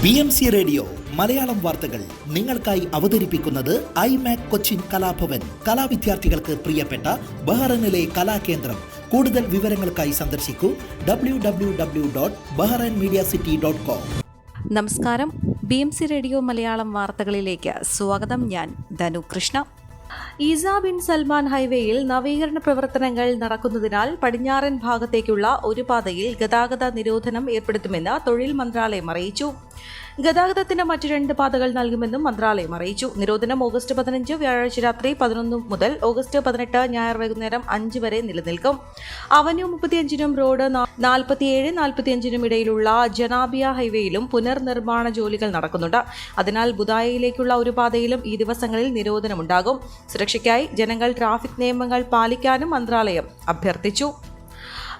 BMC radio Malayalam വാർത്തകൾ നിങ്ങൾക്കായി അവതരിപ്പിക്കുന്നത് ഐമാക് കൊച്ചിൻ കലാഭവൻ. കലാവിദ്യാർത്ഥികൾക്ക് പ്രിയപ്പെട്ട ബഹ്റൈനിലെ കലാകേന്ദ്രം. കൂടുതൽ വിവരങ്ങൾക്കായി സന്ദർശിക്കൂ www.bahrainmediacity.com. നമസ്കാരം, BMC റേഡിയോ മലയാളം വാർത്തകളിലേക്ക് സ്വാഗതം. ഞാൻ ധനു കൃഷ്ണ. ഈസ ബിൻ സൽമാൻ ഹൈവേയിൽ നവീകരണ പ്രവർത്തനങ്ങൾ നടക്കുന്നതിനാൽ പടിഞ്ഞാറൻ ഭാഗത്തേക്കുള്ള ഒരു പാതയിൽ ഗതാഗത നിരോധനം ഏർപ്പെടുത്തുമെന്ന് തൊഴിൽ മന്ത്രാലയം അറിയിച്ചു. ഗതാഗതത്തിന് മറ്റ് 2 പാതകൾ നൽകുമെന്നും മന്ത്രാലയം അറിയിച്ചു. നിരോധനം ഓഗസ്റ്റ് 15 വ്യാഴാഴ്ച രാത്രി 11 മുതൽ ഓഗസ്റ്റ് 18 ഞായർ വൈകുന്നേരം 5 വരെ നിലനിൽക്കും. അവന്യൂ 35നും റോഡ് 47-45നും ഇടയിലുള്ള ജനാബിയ ഹൈവേയിലും പുനർനിർമ്മാണ ജോലികൾ നടക്കുന്നുണ്ട്. അതിനാൽ ബുദായയിലേക്കുള്ള ഒരു പാതയിലും ഈ ദിവസങ്ങളിൽ നിരോധനമുണ്ടാകും. സുരക്ഷയ്ക്കായി ജനങ്ങൾ ട്രാഫിക് നിയമങ്ങൾ പാലിക്കാനും മന്ത്രാലയം അഭ്യർത്ഥിച്ചു.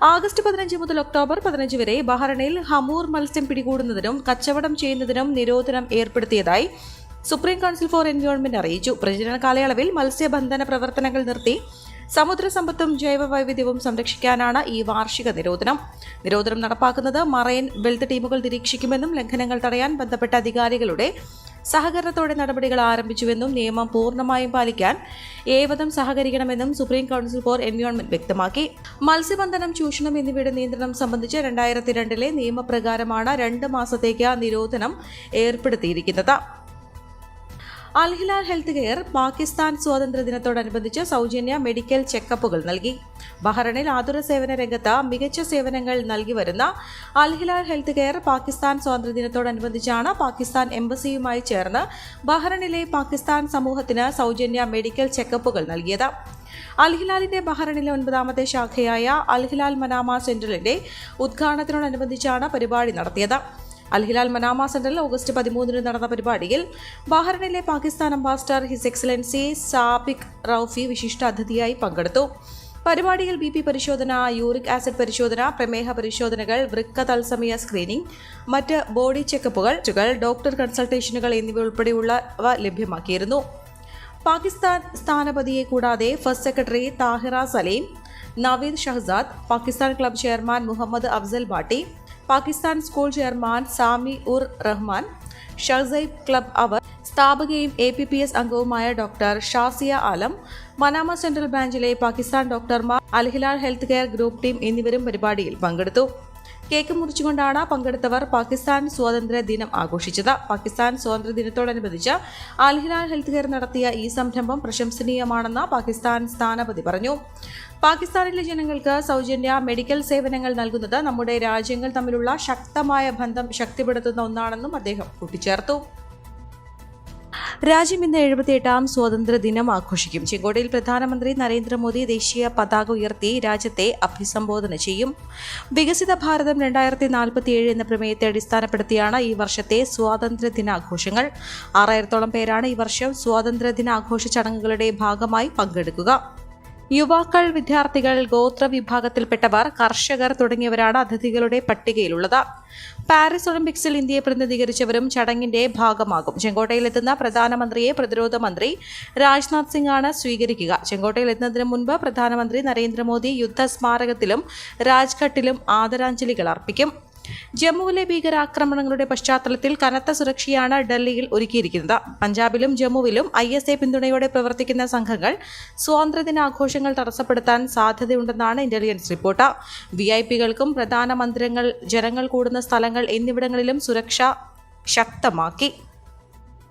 ആഗസ്റ്റ് 15 മുതൽ ഒക്ടോബർ 15 വരെ ബഹ്റൈനിൽ ഹമൂർ മത്സ്യം പിടികൂടുന്നതിനും കച്ചവടം ചെയ്യുന്നതിനും നിരോധനം ഏർപ്പെടുത്തിയതായി സുപ്രീം കൗൺസിൽ ഫോർ എൻവയോൺമെന്റ് അറിയിച്ചു. പ്രജനന കാലയളവിൽ മത്സ്യബന്ധന പ്രവർത്തനങ്ങൾ നിർത്തി സമുദ്ര സമ്പത്തും ജൈവ വൈവിധ്യവും സംരക്ഷിക്കാനാണ് ഈ വാർഷിക നിരോധനം. നിരോധനം നടപ്പാക്കുന്നത് മറൈൻ വെൽത്ത് ടീമുകൾ നിരീക്ഷിക്കുമെന്നും ലംഘനങ്ങൾ തടയാൻ ബന്ധപ്പെട്ട അധികാരികളുടെ സഹകരണത്തോടെ നടപടികൾ ആരംഭിച്ചുവെന്നും നിയമം പൂർണ്ണമായും പാലിക്കാൻ ഏവരും സഹകരിക്കണമെന്നും സുപ്രീം കൗൺസിൽ ഫോർ എൻവയോൺമെന്റ് വ്യക്തമാക്കി. മത്സ്യബന്ധനം, ചൂഷണം എന്നിവയുടെ നിയന്ത്രണം സംബന്ധിച്ച് 2002 നിയമപ്രകാരമാണ് 2 മാസത്തേക്ക് നിരോധനം ഏർപ്പെടുത്തിയിരിക്കുന്നത്. അൽ ഹിലാൽ ഹെൽത്ത് കെയർ പാകിസ്ഥാൻ സ്വാതന്ത്ര്യ ദിനത്തോടനുബന്ധിച്ച് സൗജന്യ മെഡിക്കൽ ചെക്കപ്പുകൾ നൽകി. ബഹ്റൈനിൽ ആതുര സേവന രംഗത്ത് മികച്ച സേവനങ്ങൾ നൽകി വരുന്ന അൽ ഹിലാൽ ഹെൽത്ത് കെയർ പാകിസ്ഥാൻ സ്വാതന്ത്ര്യ ദിനത്തോടനുബന്ധിച്ചാണ് പാകിസ്ഥാൻ എംബസിയുമായി ചേർന്ന് ബഹ്റൈനിലെ പാകിസ്ഥാൻ സമൂഹത്തിന് സൗജന്യ മെഡിക്കൽ ചെക്കപ്പുകൾ നൽകിയത്. അൽ ഹിലാലിന്റെ ബഹ്റൈനിലെ 9ാമത്തെ ശാഖയായ അൽ ഹിലാൽ മനാമ സെന്ററിന്റെ ഉദ്ഘാടനത്തോടനുബന്ധിച്ചാണ് പരിപാടി നടത്തിയത്. അൽ ഹിലാൽ മനാമ സെന്ററിൽ ഓഗസ്റ്റ് 13 നടന്ന പരിപാടിയിൽ ബഹ്റൈനിലെ പാകിസ്ഥാൻ അംബാസഡർ ഹിസ് എക്സലൻസി സാബിഖ് റൌഫി വിശിഷ്ട അതിഥിയായി പങ്കെടുത്തു. പരിപാടിയിൽ BP പരിശോധന, യൂറിക് ആസിഡ് പരിശോധന, പ്രമേഹ പരിശോധനകൾ, വൃക്ക തത്സമയ സ്ക്രീനിംഗ്, മറ്റ് ബോഡി ചെക്കപ്പുകൾ, ഡോക്ടർ കൺസൾട്ടേഷനുകൾ എന്നിവ ഉൾപ്പെടെയുള്ളവ ലഭ്യമാക്കിയിരുന്നു. പാകിസ്ഥാൻ സ്ഥാനപതിയെ കൂടാതെ first secretary Tahira Saleem, Naveed Shahzad, Pakistan club chairman Muhammad Afzal Bhatti, Pakistan school chairman Sami ur Rehman, Shahzaib club അവർ സ്ഥാപകയും APPS അംഗവുമായ doctor Shazia Alam, Manama central ബ്രാഞ്ചിലെ പാകിസ്ഥാൻ ഡോക്ടർമാർ, Al Hilal health care group team എന്നിവരും പരിപാടിയിൽ പങ്കെടുത്തു. കേക്ക് മുറിച്ചുകൊണ്ടാണ് പങ്കെടുത്തവർ പാകിസ്ഥാൻ സ്വാതന്ത്ര്യ ദിനം ആഘോഷിച്ചത്. പാകിസ്ഥാൻ സ്വാതന്ത്ര്യ ദിനത്തോടനുബന്ധിച്ച് അൽ ഹിലാൽ ഹെൽത്ത് കെയർ നടത്തിയ ഈ സംരംഭം പ്രശംസനീയമാണെന്ന് പാകിസ്ഥാൻ സ്ഥാനപതി പറഞ്ഞു. പാകിസ്ഥാനിലെ ജനങ്ങൾക്ക് സൗജന്യ മെഡിക്കൽ സേവനങ്ങൾ നൽകുന്നത് നമ്മുടെ രാജ്യങ്ങൾ തമ്മിലുള്ള ശക്തമായ ബന്ധം ശക്തിപ്പെടുത്തുന്ന ഒന്നാണെന്നും അദ്ദേഹം കൂട്ടിച്ചേർത്തു. രാജ്യം ഇന്ന് 78ാം സ്വാതന്ത്ര്യ ദിനം ആഘോഷിക്കും. ചെങ്കോട്ടയിൽ പ്രധാനമന്ത്രി നരേന്ദ്രമോദി ദേശീയ പതാക ഉയർത്തി രാജ്യത്തെ അഭിസംബോധന ചെയ്യും. വികസിത ഭാരതം 2047 എന്ന പ്രമേയത്തെ അടിസ്ഥാനപ്പെടുത്തിയാണ് ഈ വർഷത്തെ സ്വാതന്ത്ര്യ ദിനാഘോഷങ്ങൾ. 6000-ഓളം പേരാണ് ഈ വർഷം സ്വാതന്ത്ര്യ ദിനാഘോഷ ചടങ്ങുകളുടെ ഭാഗമായി പങ്കെടുക്കുക. യുവാക്കൾ, വിദ്യാർത്ഥികൾ, ഗോത്ര വിഭാഗത്തിൽപ്പെട്ടവർ, കർഷകർ തുടങ്ങിയവരാണ് അതിഥികളുടെ പട്ടികയിലുള്ളത്. പാരീസ് ഒളിമ്പിക്സിൽ ഇന്ത്യയെ പ്രതിനിധീകരിച്ചവരും ചടങ്ങിന്റെ ഭാഗമാകും. ചെങ്കോട്ടയിലെത്തുന്ന പ്രധാനമന്ത്രിയെ പ്രതിരോധ മന്ത്രി രാജ്നാഥ് സിംഗ് ആണ് സ്വീകരിക്കുക. ചെങ്കോട്ടയിലെത്തുന്നതിന് മുൻപ് പ്രധാനമന്ത്രി നരേന്ദ്രമോദി യുദ്ധസ്മാരകത്തിലും രാജ്ഘട്ടിലും ആദരാഞ്ജലികൾ അർപ്പിക്കും. ജമ്മുവിലെ ഭീകരാക്രമണങ്ങളുടെ പശ്ചാത്തലത്തിൽ കനത്ത സുരക്ഷയാണ് ഡൽഹിയിൽ ഒരുക്കിയിരിക്കുന്നത്. പഞ്ചാബിലും ജമ്മുവിലും ISA പിന്തുണയോടെ പ്രവർത്തിക്കുന്ന സംഘങ്ങൾ സ്വാതന്ത്ര്യദിനാഘോഷങ്ങൾ തടസ്സപ്പെടുത്താൻ സാധ്യതയുണ്ടെന്നാണ് ഇന്റലിജൻസ് റിപ്പോർട്ട്. VIP-കൾക്കും പ്രധാന മന്ദിരങ്ങൾ, ജനങ്ങൾ കൂടുന്ന സ്ഥലങ്ങൾ എന്നിവിടങ്ങളിലും സുരക്ഷ ശക്തമാക്കി.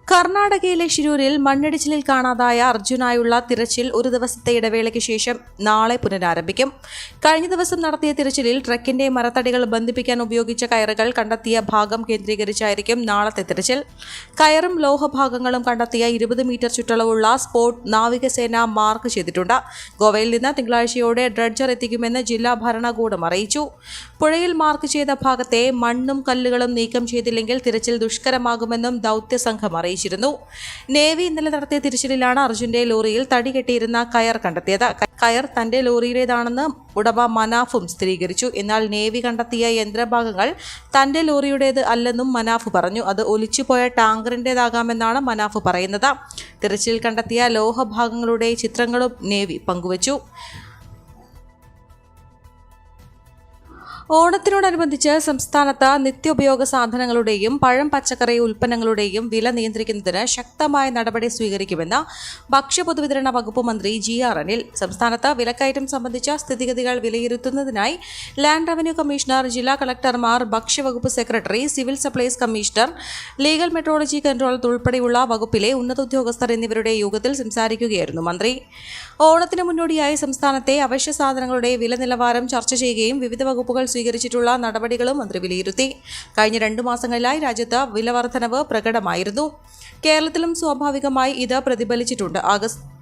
കർണാടകയിലെ ഷിരൂരിൽ മണ്ണിടിച്ചിലിൽ കാണാതായ അർജുനായുള്ള തിരച്ചിൽ ഒരു ദിവസത്തെ ഇടവേളയ്ക്ക് ശേഷം നാളെ പുനരാരംഭിക്കും. കഴിഞ്ഞ ദിവസം നടത്തിയ തിരച്ചിലിൽ ട്രക്കിന്റെ മരത്തടികൾ ബന്ധിപ്പിക്കാൻ ഉപയോഗിച്ച കയറുകൾ കണ്ടെത്തിയ ഭാഗം കേന്ദ്രീകരിച്ചായിരിക്കും നാളത്തെ തിരച്ചിൽ. കയറും ലോഹഭാഗങ്ങളും കണ്ടെത്തിയ 20 മീറ്റർ ചുറ്റളവുള്ള സ്പോട്ട് നാവികസേന മാർക്ക് ചെയ്തിട്ടുണ്ട്. ഗോവയിൽ നിന്ന് തിങ്കളാഴ്ചയോടെ ഡ്രഡ്ജർ എത്തിക്കുമെന്ന് ജില്ലാ ഭരണകൂടം അറിയിച്ചു. പുഴയിൽ മാർക്ക് ചെയ്ത ഭാഗത്തെ മണ്ണും കല്ലുകളും നീക്കം ചെയ്തില്ലെങ്കിൽ തിരച്ചിൽ ദുഷ്കരമാകുമെന്നും ദൗത്യസംഘം അറിയിച്ചു. നേവി ഇന്നലെ നടത്തിയ തിരച്ചിലിലാണ് അർജുന്റെ ലോറിയിൽ തടി കെട്ടിയിരുന്ന കയർ കണ്ടെത്തിയത്. കയർ തന്റെ ലോറിയുടേതാണെന്ന് ഉടമ മനാഫും സ്ഥിരീകരിച്ചു. എന്നാൽ നേവി കണ്ടെത്തിയ യന്ത്രഭാഗങ്ങൾ തന്റെ ലോറിയുടേത് അല്ലെന്നും മനാഫ് പറഞ്ഞു. അത് ഒലിച്ചുപോയ ടാങ്കറിന്റേതാകാമെന്നാണ് മനാഫ് പറയുന്നത്. തിരച്ചിലിൽ കണ്ടെത്തിയ ലോഹഭാഗങ്ങളുടെ ചിത്രങ്ങളും നേവി പങ്കുവച്ചു. ഓണത്തിനോടനുബന്ധിച്ച് സംസ്ഥാനത്ത് നിത്യോപയോഗ സാധനങ്ങളുടെയും പഴം പച്ചക്കറി ഉൽപ്പന്നങ്ങളുടെയും വില നിയന്ത്രിക്കുന്നതിന് ശക്തമായ നടപടി സ്വീകരിക്കുമെന്ന് ഭക്ഷ്യപൊതുവിതരണ വകുപ്പ് മന്ത്രി GR അനിൽ. സംസ്ഥാനത്ത് വിലക്കയറ്റം സംബന്ധിച്ച സ്ഥിതിഗതികൾ വിലയിരുത്തുന്നതിനായി ലാൻഡ് റവന്യൂ കമ്മീഷണർ, ജില്ലാ കളക്ടർമാർ, ഭക്ഷ്യവകുപ്പ് secretary, civil supplies commissioner, legal metrology control ഉൾപ്പെടെയുള്ള വകുപ്പിലെ ഉന്നത ഉദ്യോഗസ്ഥർ എന്നിവരുടെ യോഗത്തിൽ സംസാരിക്കുകയായിരുന്നു മന്ത്രി. ഓണത്തിന് മുന്നോടിയായി സംസ്ഥാനത്തെ അവശ്യ സാധനങ്ങളുടെ വില നിലവാരം ചർച്ച ചെയ്യുകയും വിവിധ വകുപ്പുകൾ സ്വീകരിച്ചിട്ടുള്ള നടപടികളും മന്ത്രി വിലയിരുത്തി. കഴിഞ്ഞ 2 മാസങ്ങളിലായി രാജ്യത്ത് വിലവർദ്ധനവ് പ്രകടമായിരുന്നു. കേരളത്തിലും സ്വാഭാവികമായി ഇത് പ്രതിഫലിച്ചിട്ടുണ്ട്.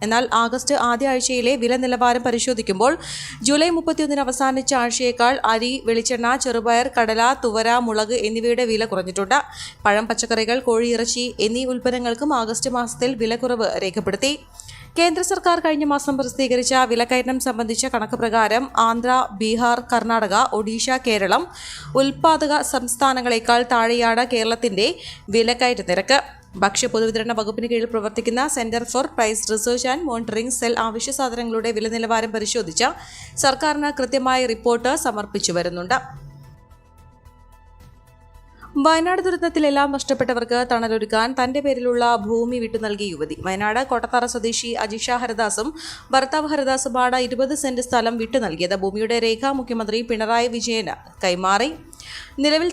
എന്നാൽ ആഗസ്റ്റ് ആദ്യ ആഴ്ചയിലെ വില നിലവാരം പരിശോധിക്കുമ്പോൾ ജൂലൈ 31 അവസാനിച്ച ആഴ്ചയേക്കാൾ അരി, വെളിച്ചെണ്ണ, ചെറുപയർ, കടല, തുവര, മുളക് എന്നിവയുടെ വില കുറഞ്ഞിട്ടുണ്ട്. പഴം, പച്ചക്കറികൾ, കോഴിയിറച്ചി എന്നീ ഉൽപ്പന്നങ്ങൾക്കും ആഗസ്റ്റ് മാസത്തിൽ വിലക്കുറവ് രേഖപ്പെടുത്തി. കേന്ദ്ര സർക്കാർ കഴിഞ്ഞ മാസം പ്രസിദ്ധീകരിച്ച വിലക്കയറ്റം സംബന്ധിച്ച കണക്ക് പ്രകാരം ആന്ധ്ര, ബീഹാർ, കർണാടക, ഒഡീഷ, കേരളം ഉൽപ്പാദക സംസ്ഥാനങ്ങളെക്കാൾ താഴെയാണ് കേരളത്തിന്റെ വിലക്കയറ്റ നിരക്ക്. ഭക്ഷ്യ പൊതുവിതരണ വകുപ്പിന് കീഴിൽ പ്രവർത്തിക്കുന്ന centre for price research and monitoring cell അവശ്യ സാധനങ്ങളുടെ വില നിലവാരം പരിശോധിച്ച് സർക്കാരിന് കൃത്യമായ റിപ്പോർട്ട് സമർപ്പിച്ചു വരുന്നുണ്ട്. വയനാട് ദുരന്തത്തിൽ എല്ലാം നഷ്ടപ്പെട്ടവർക്ക് തണലൊരുക്കാൻ തന്റെ പേരിലുള്ള ഭൂമി വിട്ടു നൽകിയ യുവതി. വയനാട് കോട്ടത്തറ സ്വദേശി അജിഷ ഹരിദാസും ഭർത്താവ് ഹരിദാസുമാണ് 20 സെന്റ് സ്ഥലം വിട്ടു നൽകിയത്. ഭൂമിയുടെ രേഖ മുഖ്യമന്ത്രി പിണറായി വിജയന് കൈമാറി. നിലവിൽ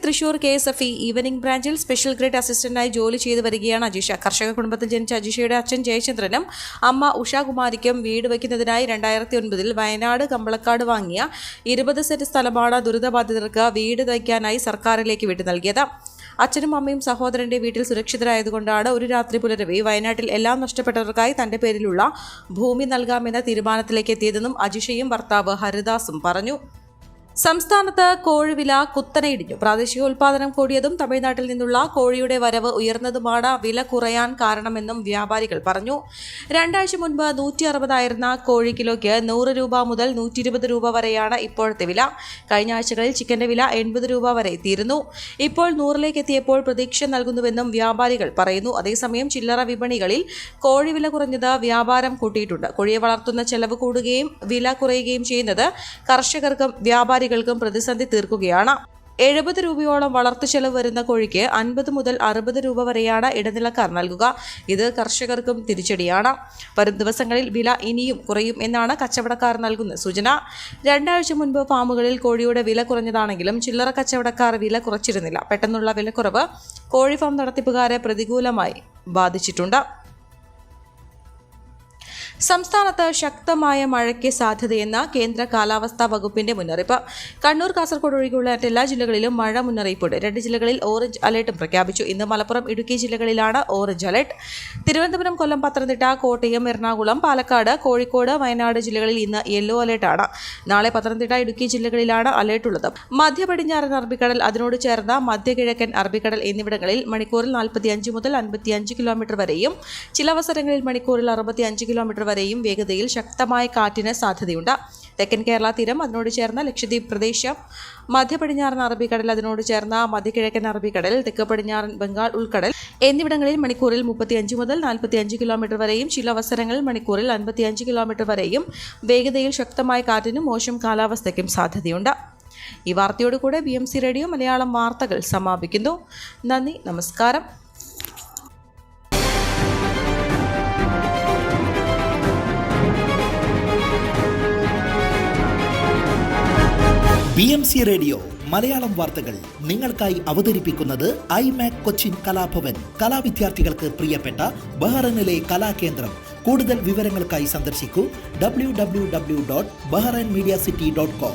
തൃശൂർ KSFE ഈവനിംഗ് ബ്രാഞ്ചിൽ സ്പെഷ്യൽ ഗ്രേഡ് അസിസ്റ്റന്റായി ജോലി ചെയ്തു വരികയാണ് അജിഷ. കർഷക കുടുംബത്തിൽ ജനിച്ച അജിഷയുടെ അച്ഛൻ ജയചന്ദ്രനും അമ്മ ഉഷാകുമാരിക്കും വീട് വയ്ക്കുന്നതിനായി 2009 വയനാട് കമ്പളക്കാട് വാങ്ങിയ 20 സെന്റ് സ്ഥലമാണ് ദുരിതബാധിതർക്ക് വീട് വയ്ക്കാനായി സർക്കാരിലേക്ക് വിട്ടു നൽകിയത്. അച്ഛനും അമ്മയും സഹോദരന്റെ വീട്ടിൽ സുരക്ഷിതരായതുകൊണ്ടാണ് ഒരു രാത്രി പുലരവേ വയനാട്ടിൽ എല്ലാം നഷ്ടപ്പെട്ടവർക്കായി തന്റെ പേരിലുള്ള ഭൂമി നൽകാമെന്ന തീരുമാനത്തിലേക്ക് എത്തിയതെന്നും അജിഷയും ഭർത്താവ് ഹരിദാസും പറഞ്ഞു. സംസ്ഥാനത്ത് കോഴിവില കുത്തനെ ഇടിഞ്ഞു. പ്രാദേശിക ഉൽപ്പാദനം കൂടിയതും തമിഴ്നാട്ടിൽ നിന്നുള്ള കോഴിയുടെ വരവ് ഉയർന്നതുമാണ് വില കുറയാൻ കാരണമെന്നും വ്യാപാരികൾ പറഞ്ഞു. 2 ആഴ്ച മുൻപ് 160 ആയിരുന്ന കോഴി കിലോയ്ക്ക് 100 രൂപ മുതൽ 120 രൂപ വരെയാണ് ഇപ്പോഴത്തെ വില. കഴിഞ്ഞ ആഴ്ചകളിൽ ചിക്കന്റെ വില 80 രൂപ വരെ എത്തിയിരുന്നു. ഇപ്പോൾ 100ലേക്ക് എത്തിയപ്പോൾ പ്രതീക്ഷ നൽകുന്നുവെന്നും വ്യാപാരികൾ പറയുന്നു. അതേസമയം ചില്ലറ വിപണികളിൽ കോഴി വില കുറഞ്ഞത് വ്യാപാരം കൂട്ടിയിട്ടുണ്ട്. കോഴിയെ വളർത്തുന്ന ചെലവ് കൂടുകയും വില കുറയുകയും ചെയ്യുന്നത് കർഷകർക്കും വ്യാപാരികൾക്കും പ്രതിസന്ധി തീർക്കുകയാണ്. 70 രൂപയോളം വളർത്തു ചെലവ് വരുന്ന കോഴിക്ക് 50 മുതൽ 60 രൂപ വരെയാണ് ഇടനിലക്കാർ നൽകുക. ഇത് കർഷകർക്കും തിരിച്ചടിയാണ്. വരും ദിവസങ്ങളിൽ വില ഇനിയും കുറയും എന്നാണ് കച്ചവടക്കാർ നൽകുന്ന സൂചന. 2 ആഴ്ച മുൻപ് ഫാമുകളിൽ കോഴിയുടെ വില കുറഞ്ഞതാണെങ്കിലും ചില്ലറ കച്ചവടക്കാർ വില കുറച്ചിരുന്നില്ല. പെട്ടെന്നുള്ള വിലക്കുറവ് കോഴി ഫാം നടത്തിപ്പുകാരെ പ്രതികൂലമായി ബാധിച്ചിട്ടുണ്ട്. സംസ്ഥാനത്ത് ശക്തമായ മഴയ്ക്ക് സാധ്യതയെന്ന കേന്ദ്ര കാലാവസ്ഥാ വകുപ്പിന്റെ മുന്നറിയിപ്പ്. കണ്ണൂർ, കാസർഗോഡ് ഒഴികെയുള്ള മറ്റെല്ലാ ജില്ലകളിലും മഴ മുന്നറിയിപ്പുണ്ട്. 2 ജില്ലകളിൽ ഓറഞ്ച് അലർട്ടും പ്രഖ്യാപിച്ചു. ഇന്ന് മലപ്പുറം, ഇടുക്കി ജില്ലകളിലാണ് ഓറഞ്ച് അലർട്ട്. തിരുവനന്തപുരം, കൊല്ലം, പത്തനംതിട്ട, കോട്ടയം, എറണാകുളം, പാലക്കാട്, കോഴിക്കോട്, വയനാട് ജില്ലകളിൽ ഇന്ന് യെല്ലോ അലർട്ടാണ്. നാളെ പത്തനംതിട്ട, ഇടുക്കി ജില്ലകളിലാണ് അലർട്ടുള്ളത്. മധ്യ പടിഞ്ഞാറൻ അറബിക്കടൽ, അതിനോട് ചേർന്ന മധ്യകിഴക്കൻ അറബിക്കടൽ എന്നിവിടങ്ങളിൽ മണിക്കൂറിൽ 45 മുതൽ 55 കിലോമീറ്റർ വരെയും ചിലവസരങ്ങളിൽ മണിക്കൂറിൽ 65 കിലോമീറ്റർ വരെയും വേഗതയിൽ ശക്തമായ കാറ്റിന് സാധ്യതയുണ്ട്. തെക്കൻ കേരള തീരം, അതിനോട് ചേർന്ന ലക്ഷദ്വീപ് പ്രദേശം, മധ്യ പടിഞ്ഞാറൻ അറബിക്കടൽ, അതിനോട് ചേർന്ന മധ്യകിഴക്കൻ അറബിക്കടൽ, തെക്ക് പടിഞ്ഞാറൻ ബംഗാൾ ഉൾക്കടൽ എന്നിവിടങ്ങളിൽ മണിക്കൂറിൽ 35 മുതൽ 45 കിലോമീറ്റർ വരെയും ചില അവസരങ്ങളിൽ മണിക്കൂറിൽ 55 കിലോമീറ്റർ വരെയും വേഗതയിൽ ശക്തമായ കാറ്റിനും മോശം കാലാവസ്ഥയ്ക്കും സാധ്യതയുണ്ട്. ഈ വാർത്തയോടുകൂടെ BMC റേഡിയോ മലയാളം വാർത്തകൾ സമാപിക്കുന്നു. നന്ദി, നമസ്കാരം. BMC റേഡിയോ മലയാളം വാർത്തകൾ നിങ്ങൾക്കായി അവതരിപ്പിക്കുന്നത് iMac കൊച്ചിൻ കലാഭവൻ. കലാവിദ്യാർത്ഥികൾക്ക് പ്രിയപ്പെട്ട ബഹ്റൈനിലെ കലാകേന്ദ്രം. കൂടുതൽ വിവരങ്ങൾക്കായി സന്ദർശിക്കൂ www.bahrainmediacity.com.